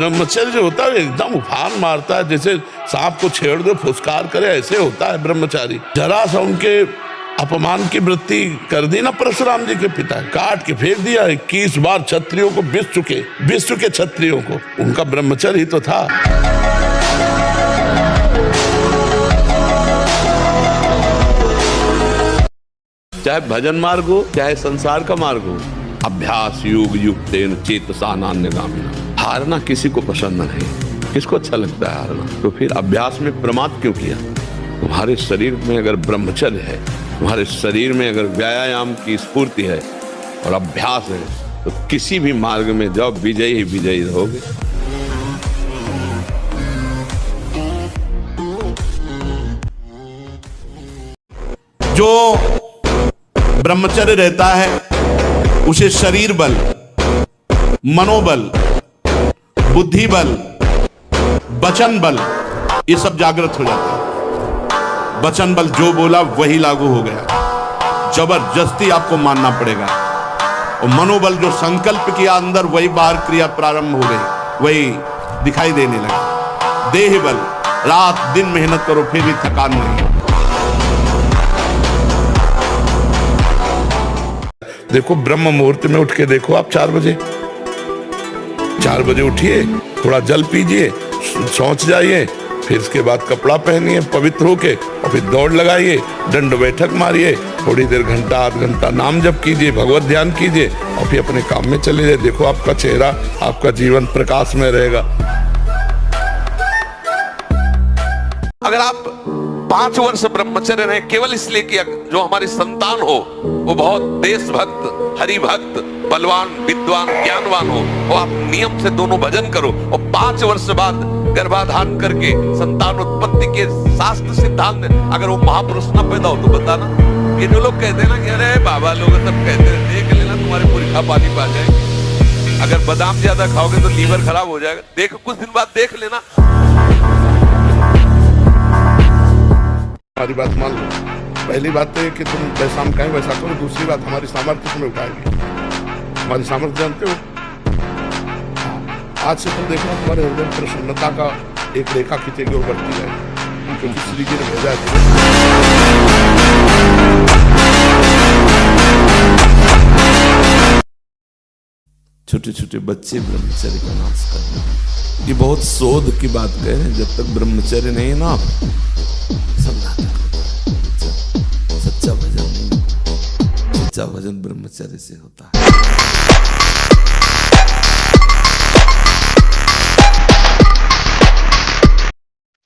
ब्रह्मचर्य जो होता है एकदम उफान मारता है, जैसे सांप को छेड़ दो फुसकार करे, ऐसे होता है ब्रह्मचारी। जरा सा उनके अपमान की वृत्ति कर दी ना परशुराम जी के पिता, काट के फेंक दिया। 21 बार क्षत्रियों को विश्व के क्षत्रियों को, उनका ब्रह्मचर्य ही तो था। चाहे भजन मार्ग हो चाहे संसार का मार्ग हो, अभ्यास योग युक्तेन चेतसा नान्यगामिना। हारना किसी को पसंद नहीं, किसको अच्छा लगता है हारना? तो फिर अभ्यास में प्रमाद क्यों किया? तुम्हारे शरीर में अगर ब्रह्मचर्य है, तुम्हारे शरीर में अगर व्यायाम की स्फूर्ति है और अभ्यास है, तो किसी भी मार्ग में जाओ, विजयी ही विजयी रहोगे। जो ब्रह्मचर्य रहता है उसे शरीर बल, मनोबल, बुद्धि बल, वचन बल, ये सब जागृत हो जाता है। वचन बल जो बोला वही लागू हो गया, जबरदस्ती आपको मानना पड़ेगा। और मनोबल जो संकल्प किया अंदर, वही बाहर क्रिया प्रारंभ हो गई, वही दिखाई देने लगा। देह बल, रात दिन मेहनत करो फिर भी थकान नहीं। देखो ब्रह्म मुहूर्त में उठ के देखो आप 4 बजे उठिए, थोड़ा जल पीजिए, शौच जाइए, फिर इसके बाद कपड़ा पहनिए पवित्र होके, और फिर दौड़ लगाइए, दंड बैठक मारिए, थोड़ी देर घंटा आध घंटा नाम जप कीजिए, भगवत ध्यान कीजिए, और फिर अपने काम में चले जाइए। देखो आपका चेहरा, आपका जीवन प्रकाश में रहेगा। अगर आप 5 वर्ष ब्रह्मचर्य रहे केवल इसलिए कि जो हमारी संतान हो वो बहुत देशभक्त, हरिभक्त, बलवान, विद्वान, ज्ञानवान हो, और आप नियम से दोनों भजन करो, और 5 वर्ष बाद गर्भाधान करके संतान उत्पत्ति के शास्त्र सिद्धांत अगर वो महापुरुष न पैदा हो तो बताना। ये जो लोग कहते हैं ना कि अरे बाबा लोग सब कहते हैं, देख लेना तुम्हारे पुरखा पानी पा जाएंगे, अगर बादाम ज्यादा खाओगे तो लीवर खराब हो जाएगा, देखो कुछ दिन बाद देख लेना। हमारी बात मान लो। पहली बात तो है कि तुम जैसा हम कहें वैसा करो। दूसरी बात, हमारी सामर्थ्य तुम्हें उठाएगी। हमारी सामर्थ्य जानते हो, आज से तुम देखना तुम्हारे हृदय में प्रसन्नता का एक रेखा खींचेगी और बढ़ती जाएगी, क्योंकि श्री जी ने भेजा है। छोटे छोटे बच्चे ब्रह्मचर्य का नाश करना, ये बहुत शोध की बात कह रहे हैं। जब तक ब्रह्मचर्य नहीं है ना, सच्चा भजन नहीं, सच्चा भजन ब्रह्मचर्य से होता है।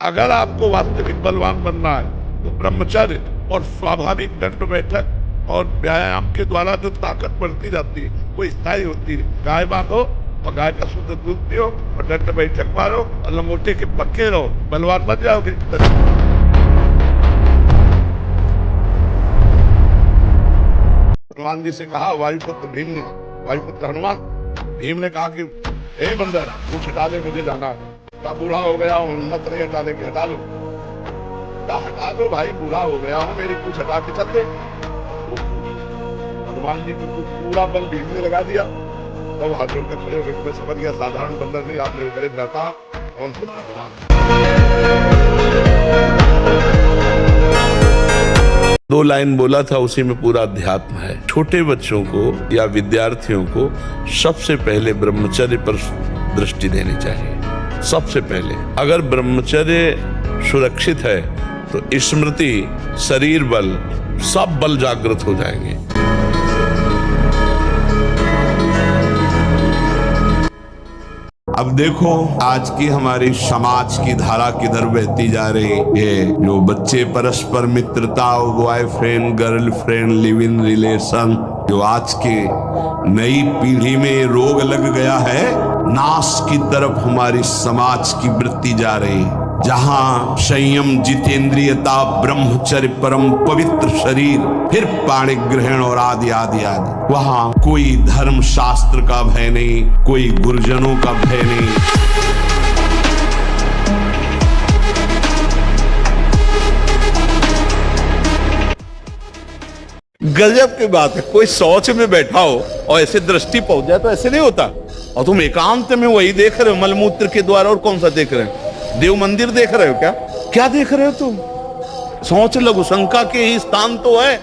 अगर आपको वास्तविक बलवान बनना है तो ब्रह्मचर्य और स्वाभाविक दंड बैठक और व्यायाम के द्वारा जो ताकत बढ़ती जाती है वो स्थायी होती है। गाय बांधो और गाय का शुद्ध दूध पियो और दंड बैठक मारो और लंगोटे के पक्के रहो, बलवान बन जाओगे। हनुमान जी से कहा, वायुपुत्र भीम ने, वायुपुत्र हनुमान, भीम ने कहा कि हे बंदर पूछ हटा दे, मुझे जाना है। बूढ़ा हो गया हूँ, हिम्मत नहीं हटा दे, हटा लो। हटा दो भाई, बूढ़ा हो गया हूँ, मेरी पूछ हटा के चल दे। हनुमान जी को पूरा बल भीम ने लगा दिया। तो हाथ जोड़कर खड़े हो गए। मैं समझ गया साधारण बंदर नहीं, आपने करे रहता कौन सा। 2 लाइन बोला था, उसी में पूरा अध्यात्म है। छोटे बच्चों को या विद्यार्थियों को सबसे पहले ब्रह्मचर्य पर दृष्टि देनी चाहिए। सबसे पहले अगर ब्रह्मचर्य सुरक्षित है तो स्मृति, शरीर बल, सब बल जागृत हो जाएंगे। अब देखो आज की हमारी समाज की धारा किधर बहती जा रही है। जो बच्चे परस्पर मित्रता, boyfriend girlfriend, live in relation, जो आज के नई पीढ़ी में रोग लग गया है, नाश की तरफ हमारी समाज की वृत्ति जा रही। जहां संयम, जितेंद्रियता, ब्रह्मचर्य, परम पवित्र शरीर, फिर पाणि ग्रहण और आदि आदि आदि, वहां कोई धर्म शास्त्र का भय नहीं, कोई गुरुजनों का भय नहीं। गजब की बात है, कोई शौच में बैठा हो और ऐसे दृष्टि पहुंच जाए तो ऐसे नहीं होता। और तुम एकांत में वही देख रहे हो, मलमूत्र के द्वारा। और कौन सा देख रहे हो? देव मंदिर देख रहे हो क्या? क्या देख रहे हो तुम? सोच लघु शंका के ही स्थान तो है।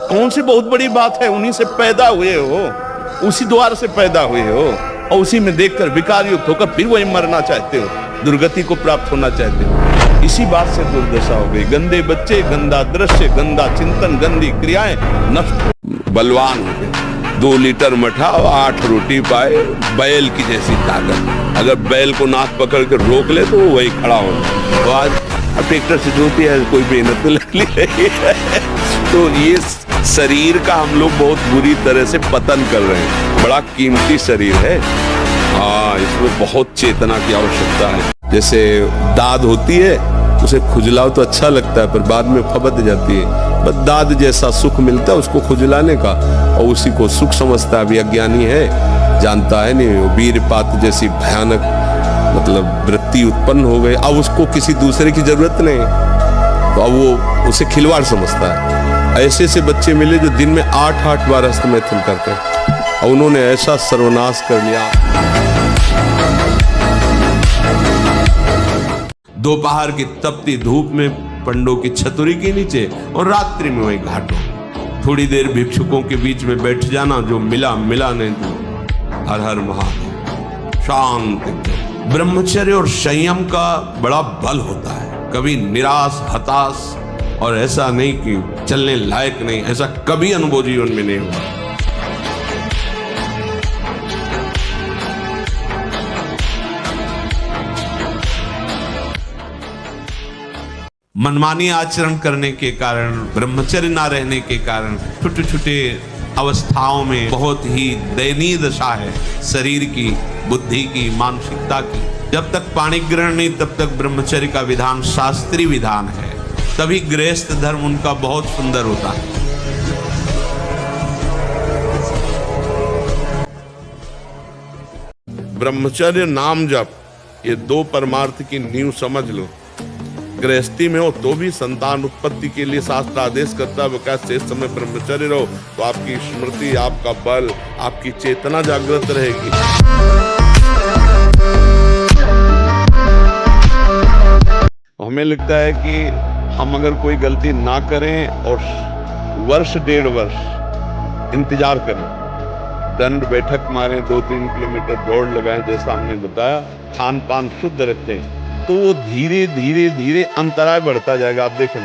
कौन सी बहुत बड़ी बात है? उन्हीं से पैदा हुए हो, उसी द्वार से पैदा हुए हो, और उसी में देखकर विकार युक्त होकर फिर वही मरना चाहते हो, दुर्गति को प्राप्त होना चाहते हो। इसी बात से दुर्दशा हो गई। गंदे बच्चे, गंदा दृश्य, गंदा चिंतन, गंदी क्रियाएं नष्ट। बलवान हो गए, 2 लीटर मठा और 8 रोटी पाए, बैल की जैसी ताकत। अगर बैल को नाक पकड़ कर रोक ले तो वही खड़ा होगा। तो आज ट्रैक्टर से जोती है, कोई मेहनत लगती है। तो ये शरीर का हम लोग बहुत बुरी तरह से पतन कर रहे हैं। बड़ा कीमती शरीर है, हाँ, इसमें बहुत चेतना की आवश्यकता है। जैसे दाद होती है, उसे खुजलाओ तो अच्छा लगता है, पर बाद में फबद जाती है। बस दाद जैसा सुख मिलता है उसको खुजलाने का, और उसी को सुख समझता है। अभी अज्ञानी है, जानता है नहीं। वीरपात जैसी भयानक मतलब वृत्ति उत्पन्न हो गई। अब उसको किसी दूसरे की जरूरत नहीं, तो अब वो उसे खिलवाड़ समझता है। ऐसे से बच्चे मिले जो दिन में 8-8 बार हस्तमैथुन करते हैं, और उन्होंने ऐसा सर्वनाश कर लिया। दोपहर की तपती धूप में पंडों की छतरी के नीचे, और रात्रि में वही घाटों। थोड़ी देर भिक्षुकों के बीच में बैठ जाना, जो मिला मिला नहीं तो हर हर महादेव। शांत ब्रह्मचर्य और संयम का बड़ा बल होता है। कभी निराश, हताश, और ऐसा नहीं कि चलने लायक नहीं, ऐसा कभी अनुभव जीवन में नहीं हुआ। मनमानी आचरण करने के कारण, ब्रह्मचर्य ना रहने के कारण छोटे छोटे अवस्थाओं में बहुत ही दयनीय दशा है शरीर की, बुद्धि की, मानसिकता की। जब तक पाणी ग्रहण नहीं तब तक ब्रह्मचर्य का विधान शास्त्रीय विधान है, तभी गृहस्थ धर्म उनका बहुत सुंदर होता है। ब्रह्मचर्य, नाम जप, ये 2 परमार्थ की नींव समझ लो। गृहस्थी में हो तो भी संतान उत्पत्ति के लिए शास्त्र आदेश करता है शेष समय ब्रह्मचर्य रहो, तो आपकी स्मृति, आपका बल, आपकी चेतना जागृत रहेगी। हमें लगता है कि हम अगर कोई गलती ना करें और वर्ष 1.5 वर्ष इंतजार करें, दंड बैठक मारें, 2-3 किलोमीटर दौड़ लगाएं, जैसा हमने बताया, खान पान शुद्ध रखते हैं, तो वो धीरे धीरे धीरे अंतराय बढ़ता जाएगा। आप देखें,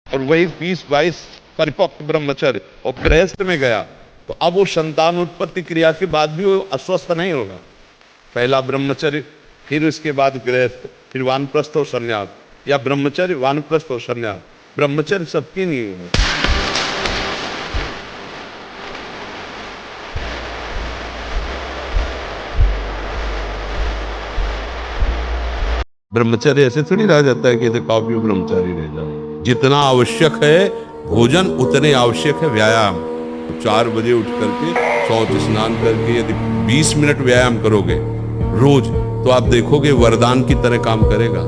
और वही 20-22 परिपक्व ब्रह्मचर्य और गृहस्थ में गया, तो अब वो संतान उत्पत्ति क्रिया के बाद भी वो अस्वस्थ नहीं होगा। पहला ब्रह्मचर्य, फिर उसके बाद गृहस्थ, फिर वानप्रस्थ और संन्यास, या ब्रह्मचर्य, वानप्रस्थ और संन्यास। ब्रह्मचर्य सबकी नहीं है। ब्रह्मचर्य ऐसे थोड़ी रह जाता है कि काव्य ब्रह्मचारी रह जाए। जितना आवश्यक है भोजन, उतने आवश्यक है व्यायाम। 4 बजे उठ करके शौच स्नान करके यदि 20 मिनट व्यायाम करोगे रोज, तो आप देखोगे वरदान की तरह काम करेगा।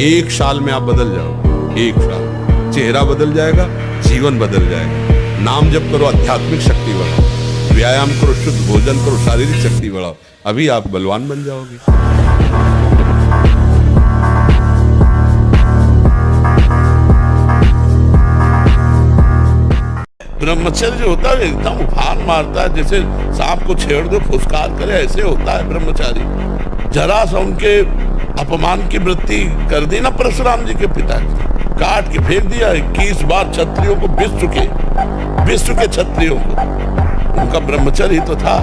1 साल में आप बदल जाओगे। 1 साल चेहरा बदल जाएगा, जीवन बदल जाएगा। नाम जप करो, आध्यात्मिक शक्ति बढ़ाओ, व्यायाम करो, शुद्ध भोजन करो, शारीरिक शक्ति बढ़ाओ, अभी आप बलवान बन जाओगे। ब्रह्मचर्य जो होता है एकदम उफान मारता है, जैसे सांप को छेड़ दो फुसकार करे, ऐसे होता है ब्रह्मचारी। जरा सा उनके अपमान की वृत्ति कर दी ना परशुराम जी के पिता, काट के फेंक दिया 21 बार क्षत्रियों को, विश्व के क्षत्रियों को। उनका ब्रह्मचर्य ही तो था।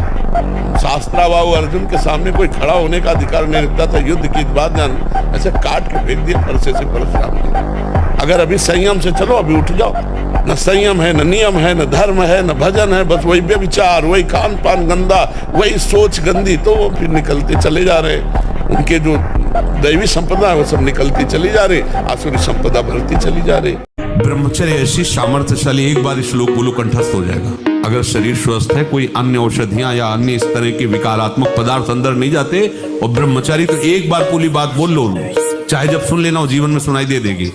शास्त्राबाहु अर्जुन के सामने कोई खड़ा होने का अधिकार नहीं रखता था। युद्ध की बात जान, ऐसे काट के फेंक दिया परसे से परशुराम जी। अगर अभी संयम से चलो, अभी उठ जाओ। न संयम है, न नियम है, न धर्म है, न भजन है, बस वही व्यभिचार, वही खान पान गंदा, वही सोच गंदी, तो वो फिर निकलते चले जा रहे। उनके जो दैवी संपदा है वो सब निकलती चली जा रही, आसुरी संपदा बढ़ती चली जा रही। ब्रह्मचर्य ऐसी सामर्थ्यशाली, एक बार श्लोक बोलो कंठस्थ हो जाएगा। अगर शरीर स्वस्थ है, कोई अन्य औषधियां या अन्य इस तरह के विकारात्मक पदार्थ अंदर नहीं जाते, और ब्रह्मचारी तो एक बार पूरी बात बोल लो, चाहे जब सुन लेना हो जीवन में सुनाई दे देगी।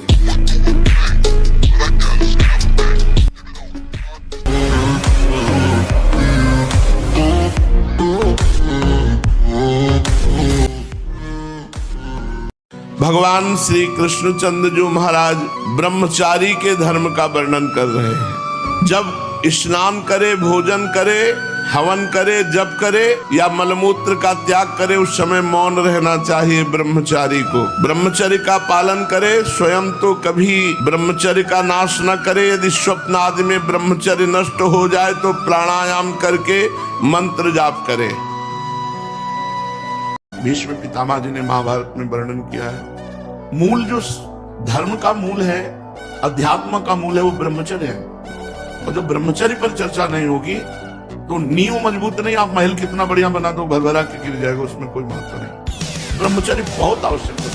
भगवान श्री कृष्णचंद्र जो महाराज ब्रह्मचारी के धर्म का वर्णन कर रहे हैं। जब स्नान करे, भोजन करे, हवन करे, जप करे या मलमूत्र का त्याग करे, उस समय मौन रहना चाहिए ब्रह्मचारी को। ब्रह्मचर्य का पालन करे, स्वयं तो कभी ब्रह्मचर्य का नाश न करे। यदि स्वप्न आदि में ब्रह्मचर्य नष्ट हो जाए तो प्राणायाम करके मंत्र जाप करे। भीष्म पितामह जी ने महाभारत में वर्णन किया है, मूल जो धर्म का मूल है, अध्यात्म का मूल है, वो ब्रह्मचर्य है। और जब ब्रह्मचर्य पर चर्चा नहीं होगी तो नींव मजबूत नहीं, आप महल कितना बढ़िया बना दो, भरभरा के गिर जाएगा, उसमें कोई महत्व नहीं। ब्रह्मचर्य बहुत आवश्यक है।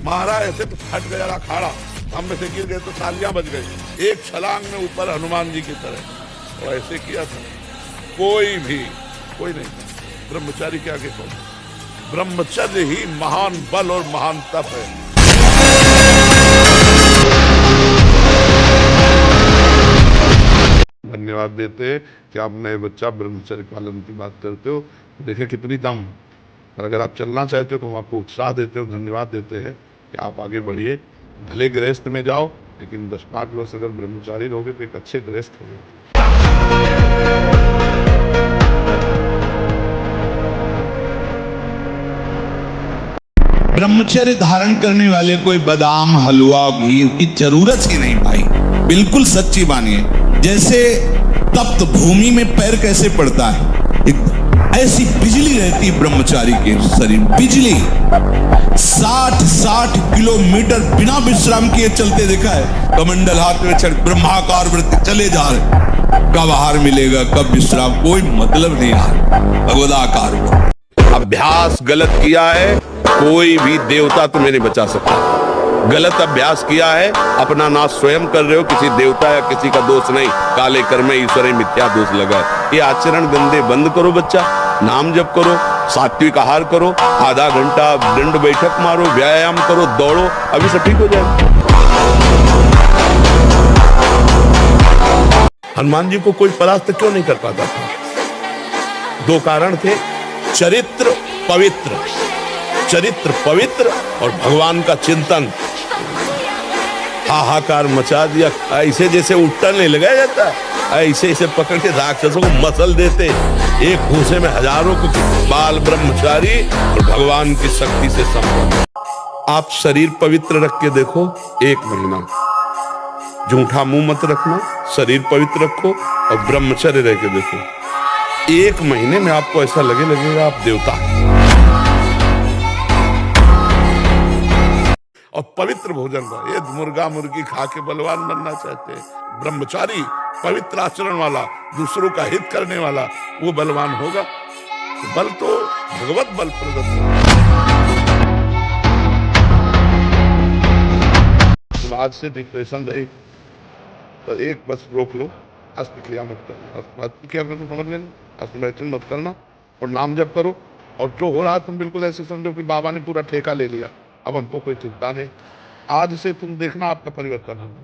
महाराज ऐसे तो फट गया अखाड़ा, सामने से गिर गए तो तालियां बज गई, एक छलांग में ऊपर हनुमान जी की तरह, और ऐसे किया था। कोई नहीं, ब्रह्मचारी के आगे कौन? ब्रह्मचर्य ही महान बल और महान तप है। धन्यवाद देते हैं कि आप नए बच्चा ब्रह्मचर्य पालन की बात करते हो, देखिए कितनी दम। और अगर आप चलना चाहते हो तो हम आपको उत्साह देते हो, धन्यवाद देते हैं कि आप आगे बढ़िए। भले गृहस्थ में जाओ, लेकिन 10-5 वर्ष अगर ब्रह्मचारी रहोगे तो एक अच्छे गृहस्थ होगे। ब्रह्मचर्य धारण करने वाले कोई बादाम, हलवा, घी की जरूरत ही नहीं भाई, बिल्कुल सच्ची मानिए। जैसे तप्त भूमि में पैर कैसे पड़ता है, ऐसी बिजली रहती है ब्रह्मचारी के शरीर। बिजली 60 किलोमीटर बिना विश्राम किए चलते देखा है। कमंडल हाथ में चढ़ ब्रह्माकार वृत्ति चले जा रहे, कब आहार मिलेगा, कब विश्राम, कोई मतलब नहीं। भगवदाकार अभ्यास गलत किया है, कोई भी देवता तुम्हें नहीं बचा सकता। गलत अभ्यास किया है, अपना नाश स्वयं कर रहे हो, किसी देवता या किसी का दोष नहीं। काले कर्म ईश्वर मिथ्या दोष लगा है। ये आचरण गंदे बंद करो बच्चा, नाम जप करो, सात्विक आहार करो, आधा घंटा दंड बैठक मारो, व्यायाम करो, दौड़ो, अभी सब ठीक हो जाएगा। हनुमान जी को कोई परास्त क्यों नहीं कर पाता था? 2 कारण थे, चरित्र पवित्र और भगवान का चिंतन। हाहाकार मचा दिया, ऐसे जैसे उट्टन नहीं लगाया जाता, ऐसे पकड़ के राक्षसों को मसल देते। एक भूसे में हजारों को बाल ब्रह्मचारी और भगवान की शक्ति से संपन्न। आप शरीर पवित्र रख के देखो, 1 महीना झूठा मुंह मत रखना, शरीर पवित्र रखो और ब्रह्मचर्य रह के देखो, 1 महीने में आपको ऐसा लगेगा आप देवता हैं। और पवित्र भोजन का, ये मुर्गा मुर्गी खा के बलवान बनना चाहते हैं। ब्रह्मचारी पवित्र आचरण वाला, दूसरों का हित करने वाला, वो बलवान होगा। बल तो भगवत बल प्रदत्त है। आज से डिप्रेशन रही तो एक बस रोक लो, क्रिया मत करना, क्या तो समझ लेना, मत करना और नाम जप करो। और जो हो रहा तुम बिल्कुल ऐसे समझो कि बाबा ने पूरा ठेका ले लिया, अब हमको कोई चिंता नहीं। आज से तुम देखना आपका परिवर्तन होगा।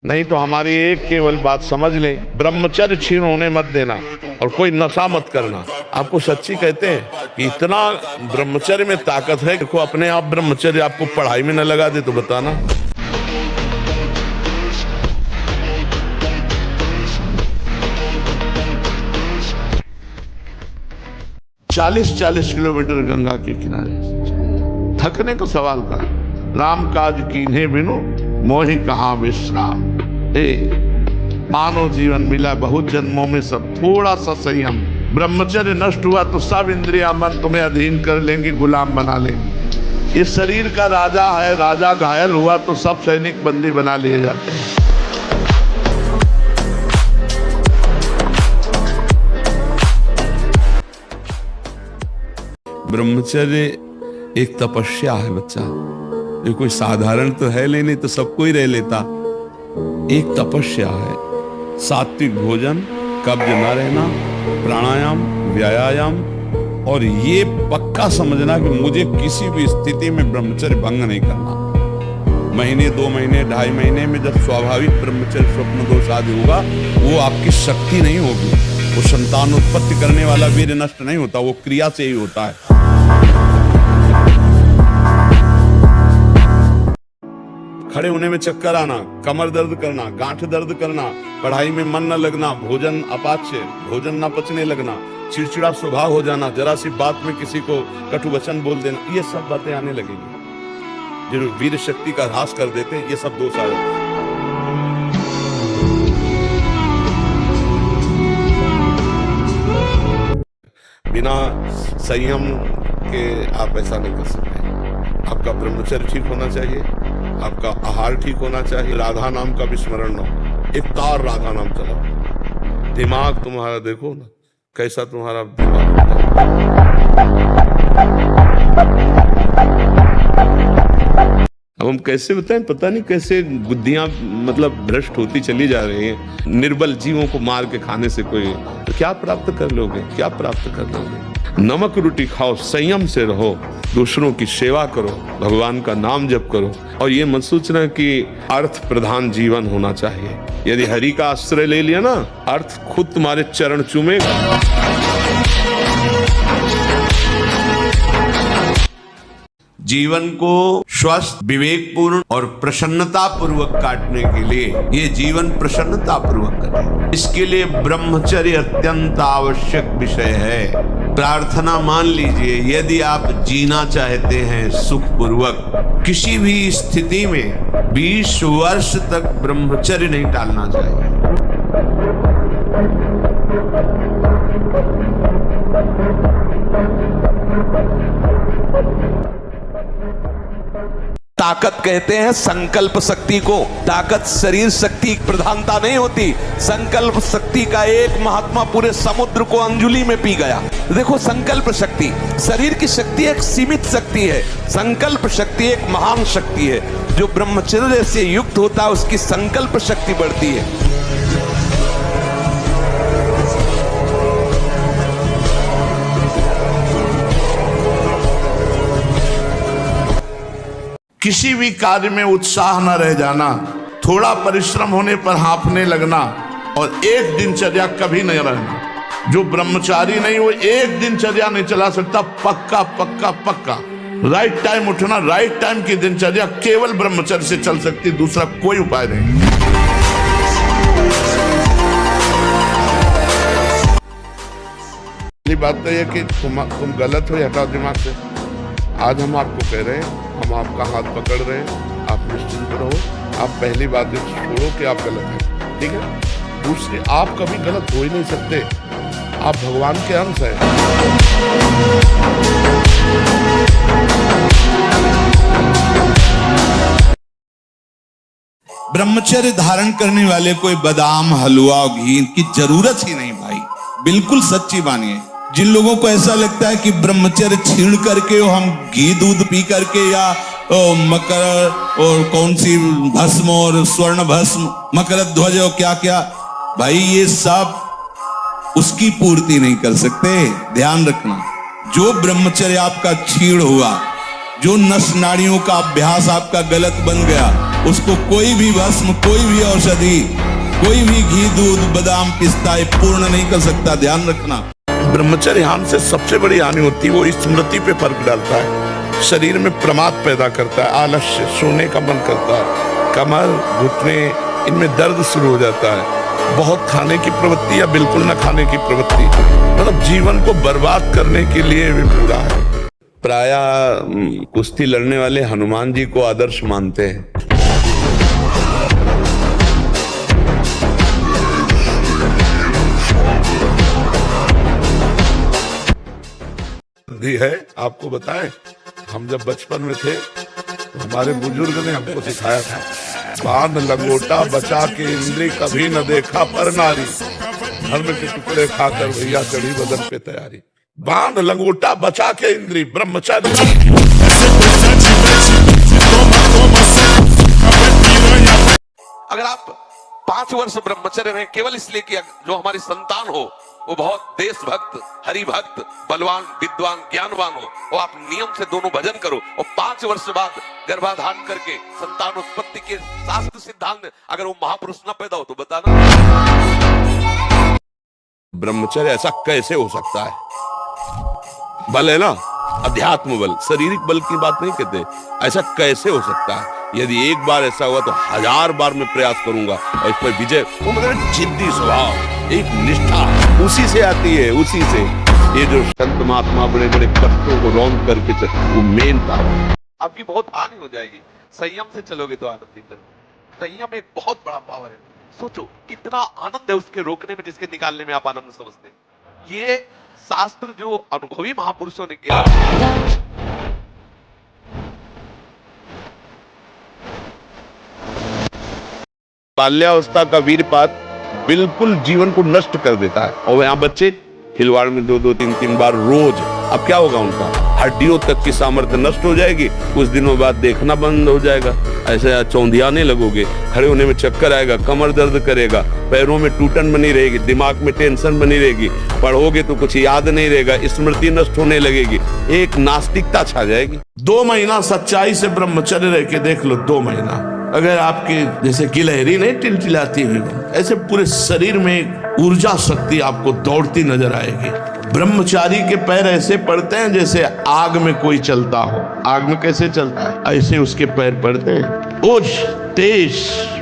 नहीं तो हमारी एक केवल बात समझ ले, ब्रह्मचर्य छीन होने मत देना और कोई नशा मत करना। आपको सच्ची कहते हैं कि इतना ब्रह्मचर्य में ताकत है, देखो अपने आप ब्रह्मचर्य आपको पढ़ाई में न लगा दे तो बताना। 40-40 किलोमीटर गंगा के किनारे, थकने का सवाल का। राम काज कीन्हे बिनु मोहि कहाँ विश्राम। मानव जीवन मिला बहुत जन्मों में, सब थोड़ा सा संयम। ब्रह्मचर्य नष्ट हुआ तो सब इंद्रिया मन तुम्हें अधीन कर लेंगे, गुलाम बना लेंगे। इस शरीर का राजा है, राजा घायल हुआ तो सब सैनिक बंदी बना लिए जाते हैं। ब्रह्मचर्य एक तपस्या है बच्चा, ये कोई साधारण तो है नहीं तो सबको ही रह लेता। एक तपस्या है। सात्विक भोजन, कब्ज न रहना, प्राणायाम, व्यायाम, और ये पक्का समझना कि मुझे किसी भी स्थिति में ब्रह्मचर्य भंग नहीं करना। महीने 2 महीने 2.5 महीने में जब स्वाभाविक ब्रह्मचर्य स्वप्न दोष आदि होगा, वो आपकी शक्ति नहीं होगी। वो संतान उत्पत्ति करने वाला वीर्य नष्ट नहीं होता, वो क्रिया से ही होता है। खड़े होने में चक्कर आना, कमर दर्द करना, गांठ दर्द करना, पढ़ाई में मन न लगना, भोजन अपाच्य, भोजन न पचने लगना, चिड़चिड़ा स्वभाव हो जाना, जरा सी बात में किसी को कटु वचन बोल देना, ये सब बातें आने लगेंगी जो वीर शक्ति का ह्रास कर देते हैं। ये सब दोष आ जाते हैं। बिना संयम के आप ऐसा नहीं कर सकते। आपका ब्रह्मचर्य ठीक होना चाहिए, आपका आहार ठीक होना चाहिए, राधा नाम का भी स्मरण न हो, एक तार राधा नाम चलाओ। दिमाग तुम्हारा देखो ना कैसा तुम्हारा दिमाग होता है। अब हम कैसे बताएं, पता नहीं कैसे बुद्धियां मतलब भ्रष्ट होती चली जा रही हैं। निर्बल जीवों को मार के खाने से कोई तो क्या प्राप्त कर लोगे, क्या प्राप्त कर लोगे? नमक रोटी खाओ, संयम से रहो, दूसरों की सेवा करो, भगवान का नाम जप करो, और ये मत सोचना कि अर्थ प्रधान जीवन होना चाहिए। यदि हरि का आश्रय ले लिया ना, अर्थ खुद तुम्हारे चरण चूमेगा। जीवन को स्वस्थ, विवेकपूर्ण और प्रसन्नता पूर्वक काटने के लिए, ये जीवन प्रसन्नता पूर्वक करें, इसके लिए ब्रह्मचर्य अत्यंत आवश्यक विषय है। प्रार्थना मान लीजिए, यदि आप जीना चाहते हैं सुखपूर्वक, किसी भी स्थिति में 20 वर्ष तक ब्रह्मचर्य नहीं टालना चाहिए। ताकत कहते हैं संकल्प शक्ति को। ताकत शरीर शक्ति प्रधानता नहीं होती। संकल्प शक्ति का एक महात्मा पूरे समुद्र को अंजुली में पी गया। देखो, संकल्प शक्ति, शरीर की शक्ति एक सीमित शक्ति है, संकल्प शक्ति एक महान शक्ति है। जो ब्रह्मचर्य से युक्त होता है उसकी संकल्प शक्ति बढ़ती है। किसी भी कार्य में उत्साह न रह जाना, थोड़ा परिश्रम होने पर हांफने लगना, और एक दिनचर्या कभी नहीं रहना। जो ब्रह्मचारी नहीं, वो एक दिनचर्या नहीं चला सकता। पक्का पक्का पक्का राइट टाइम उठना, राइट टाइम की दिनचर्या केवल ब्रह्मचर्य से चल सकती, दूसरा कोई उपाय नहीं। ये बात तो है कि तुम गलत हो, हटाओ दिमाग से। आज हम आपको कह रहे हैं, हम आपका हाथ पकड़ रहे हैं, आप निश्चिंत रहो। आप पहली बात छोड़ो कि आप गलत हैं, ठीक है? दूसरी, आप कभी गलत हो ही नहीं सकते, आप भगवान के अंश हैं। ब्रह्मचर्य धारण करने वाले कोई बादाम, हलवा, घी की जरूरत ही नहीं भाई, बिल्कुल सच्ची मानिए। जिन लोगों को ऐसा लगता है कि ब्रह्मचर्य छीण करके हम घी दूध पी करके या मकर और कौन सी भस्म और स्वर्ण भस्म, मकर ध्वज और क्या क्या, भाई ये सब उसकी पूर्ति नहीं कर सकते। ध्यान रखना, जो ब्रह्मचर्य आपका छीण हुआ, जो नस नाड़ियों का अभ्यास आपका गलत बन गया, उसको कोई भी भस्म, कोई भी औषधि, कोई भी घी दूध बादाम पिस्ता पूर्ण नहीं कर सकता। ध्यान रखना। ब्रह्मचर्य हानि से सबसे बड़ी हानि होती है, वो स्मृति पे फर्क डालता है, शरीर में प्रमाद पैदा करता है, आलस्य, सोने का मन करता है, कमर, घुटने, इनमें दर्द शुरू हो जाता है, बहुत खाने की प्रवृत्ति या बिल्कुल न खाने की प्रवृत्ति, मतलब जीवन को बर्बाद करने के लिए भी पूरा है। प्रायः कुश्ती लड़ने वाले हनुमान जी को आदर्श मानते हैं। है आपको बताएं, हम जब बचपन में थे तो हमारे बुजुर्ग ने हमको सिखाया था, बांध लंगोटा बचा के इंद्री कभी न देखा पर नारी, धर्म के टुकड़े खाकर भैया चढ़ी बदन पे तैयारी। बांध लंगोटा बचा के इंद्री, ब्रह्मचारी। अगर आप 5 वर्ष ब्रह्मचर्य रहें केवल इसलिए कि जो हमारी संतान हो वो बहुत देशभक्त, हरिभक्त, बलवान, विद्वान, ज्ञानवान हो, और आप नियम से दोनों भजन करो, और 5 5 वर्ष बाद गर्भाधान करके संतान उत्पत्ति के शास्त्र सिद्धांत, अगर वो महापुरुष ना पैदा हो तो बताना। ब्रह्मचर्य ऐसा कैसे हो सकता है? बल है ना, अध्यात्म बल, शारीरिक बल की बात नहीं कहते। ऐसा कैसे हो सकता है? यदि एक बार ऐसा हुआ तो 1000 बार मैं प्रयास करूंगा और इस पर विजय। वो मतलब जिद्दी स्वभाव, एक निष्ठा उसी से आती है, उसी से। ये जो संत महात्मा बड़े बड़े कष्टों को रौंद करके वो मेन पावर। आपकी बहुत हानि हो जाएगी। संयम से चलोगे तो आनंद ही करोगे। संयम एक बहुत बड़ा पावर है। सोचो कितना आनंद है उसके रोकने में, जिसके निकालने में आप आनंद समझते हैं। ये शास्त्र जो अनुभवी महापुरुषों ने किया। बाल्यावस्था का वीरपात बिल्कुल जीवन को नष्ट कर देता है। और यहाँ बच्चे खिलवाड़ में 2-2, 3-3 बार रोज, अब क्या होगा? उनका हड्डियों तक की सामर्थ्य नष्ट हो जाएगी। कुछ दिनों बाद देखना बंद हो जाएगा, ऐसे चौंधियाने लगोगे, खड़े होने में चक्कर आएगा, कमर दर्द करेगा, पैरों में टूटन बनी रहेगी, दिमाग में टेंशन बनी रहेगी, पढ़ोगे तो कुछ याद नहीं रहेगा, स्मृति नष्ट होने लगेगी, एक नास्तिकता छा जाएगी। 2 महीना सच्चाई से ब्रह्मचर्य रह के देख लो। 2 महीना अगर आपके जैसे गिलहरी नहीं टिलटिलाती हुई, ऐसे पूरे शरीर में ऊर्जा शक्ति आपको दौड़ती नजर आएगी। ब्रह्मचारी के पैर ऐसे पड़ते हैं जैसे आग में कोई चलता हो। आग में कैसे चलता है, ऐसे उसके पैर पड़ते हैं। ओज तेज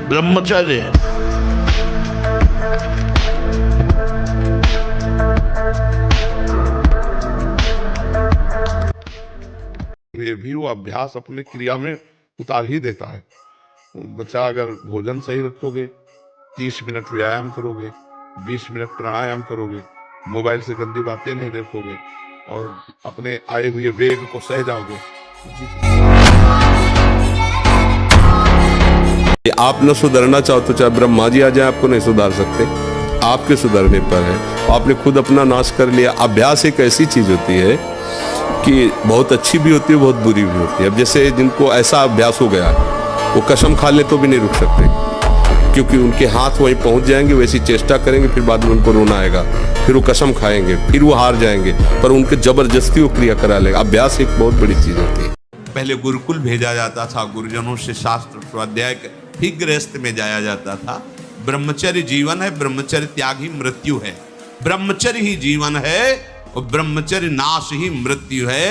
ब्रह्मचर्य। ये भी वो अभ्यास अपने क्रिया में उतार ही देता है। बच्चा अगर भोजन सही रखोगे, 30 मिनट व्यायाम करोगे, 20 मिनट प्राणायाम करोगे, मोबाइल से गंदी बातें नहीं देखोगे और अपने आए हुए वेग को सह जाओगे। आप न सुधरना चाहो तो चाहे ब्रह्मा जी आ जाए, आपको नहीं सुधार सकते। आपके सुधरने पर है। आपने खुद अपना नाश कर लिया। अभ्यास एक ऐसी चीज होती है कि बहुत अच्छी भी होती है, बहुत बुरी भी होती है। अब जैसे जिनको ऐसा अभ्यास हो गया, वो कसम खा ले तो भी नहीं रुक सकते, क्योंकि उनके हाथ वहीं पहुंच जाएंगे, वैसी चेष्टा करेंगे, फिर बाद में उनको रोना आएगा, फिर वो कसम खाएंगे, फिर वो हार जाएंगे, पर उनके जबरदस्ती वो क्रिया करा लेगा। अभ्यास एक बहुत बड़ी चीज होती है। पहले गुरुकुल भेजा जाता था, गुरुजनों से शास्त्र स्वाध्याय, फिर गृहस्थ में जाया जाता था। ब्रह्मचर्य जीवन है, ब्रह्मचर्य त्याग ही मृत्यु है। ब्रह्मचर्य ही जीवन है और ब्रह्मचर्य नाश ही मृत्यु है।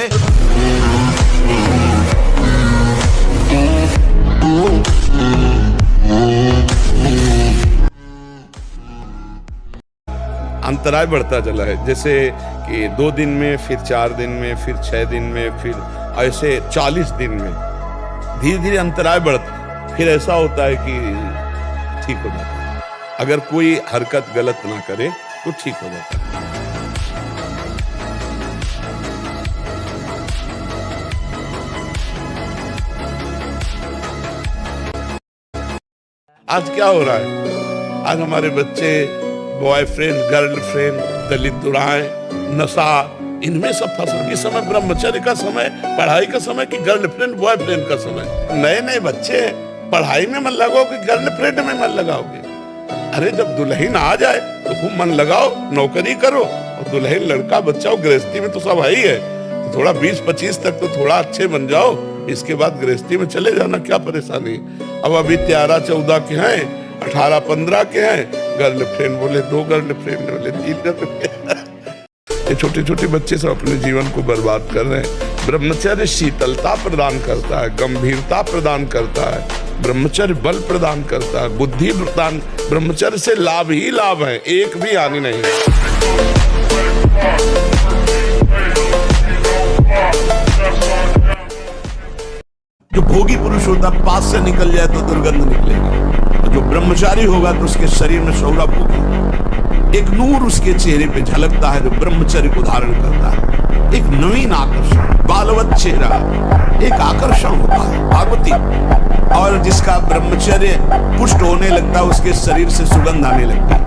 अंतराय बढ़ता चला है, जैसे कि 2 दिन में, फिर 4 दिन में, फिर 6 दिन में, फिर ऐसे 40 दिन में धीरे धीरे अंतराय बढ़ता, फिर ऐसा होता है कि ठीक हो जाता है। अगर कोई हरकत गलत ना करे तो ठीक हो जाता है। आज क्या हो रहा है? आज हमारे बच्चे बॉयफ्रेंड, गर्लफ्रेंड, दलित दुराएं, नशा, इनमें सब फंसा। इस समय ब्रह्मचर्य का समय, पढ़ाई का समय कि गर्लफ्रेंड बॉयफ्रेंड का समय? नए नए बच्चे पढ़ाई में मन लगाओ कि गर्लफ्रेंड में मन लगाओगे? अरे जब दुल्हन आ जाए तो खूब मन लगाओ, नौकरी करो, और दुल्हन लड़का बच्चा, गृहस्थी में तो सब है ही है, तो थोड़ा 20-25 तक तो थोड़ा अच्छे बन जाओ, इसके बाद गृहस्थी में चले जाना, क्या परेशानी। अब अभी 13-14 के हैं, 18-15 के हैं, गर्लफ्रेंड बोले 2 गर्लफ्रेंड बोले 3 गर्लफ्रेंड। ये छोटे छोटे बच्चे सब अपने जीवन को बर्बाद कर रहे हैं। ब्रह्मचर्य शीतलता प्रदान करता है, गंभीरता प्रदान करता है, ब्रह्मचर्य बल प्रदान करता है, बुद्धि प्रदान। ब्रह्मचर्य से लाभ ही लाभ है, एक भी हानि नहीं। जो भोगी पुरुष होता पास से निकल जाए तो दुर्गंध निकलेगी, और जो ब्रह्मचारी होगा तो उसके शरीर में सौरभ होगी। एक नूर उसके चेहरे पे झलकता है जो ब्रह्मचर्य को धारण करता है। एक नवीन आकर्षण, बालवत चेहरा, एक आकर्षण होता है पार्वती। और जिसका ब्रह्मचर्य पुष्ट होने लगता है उसके शरीर से सुगंध आने लगता है।